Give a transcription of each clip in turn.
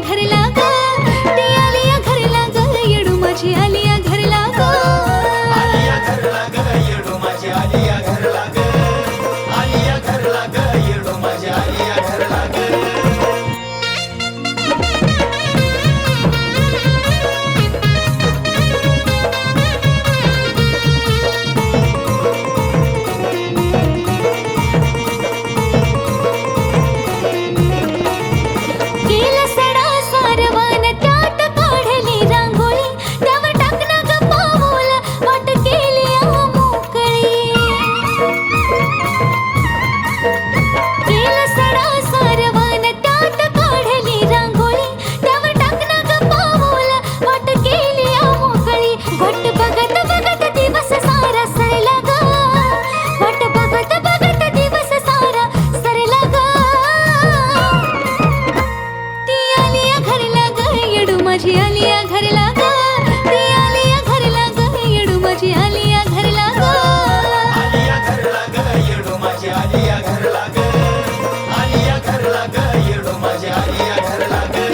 घरला ग ती आलिया घरला ग येडू माझी आलिया घरला ग आलिया घरला ग येडू माझी आलिया घरला ग आलिया घरला ग येडू माझी आलिया घरला ग केला सडा सारवान त्यात काढली रांगोळी त्यावर टाकला ग पाऊल वाट केली मोकळी केला सडा सारवान त्यात काढली रांगोळी त्यावर टाकला ग पाऊल वाट केली मोकळी वाट बघत बघत दिवस सारा सरला ग वाट बघत बघत दिवस सारा सरला ग ती आलिया घरला ग येडू माझी आलिया घरला ग ती आलिया घरला ग येडू माझी आलिया घरला ग आलिया घरला ग येडू माझी आलिया घरला ग आलिया घरला ग येडू माझी आलिया घरला ग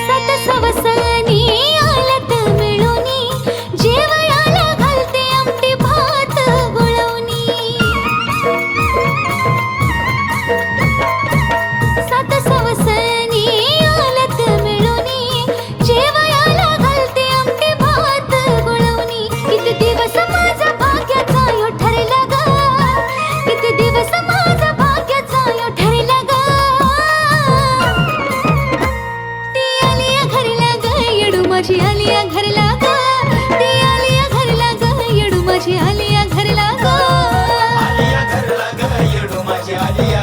सात सवसानी आलत मिळूनी जेवयाला घालते आमटी भात गुळवणी सात सवसानी आलत मिळूनी जेवयाला घालते आमटी भात गुळवणी किती दिवस माझा भाग्याचा यो ठरला ग किती दिवस माझा भाग्याचा यो ठरला ग ती आलिया घरला ग येडू माझी आलिया घरला ग ती आलिया घरला ग येडू माझी आलिया घरला ग आलिया घरला ग येडू माझी आलिया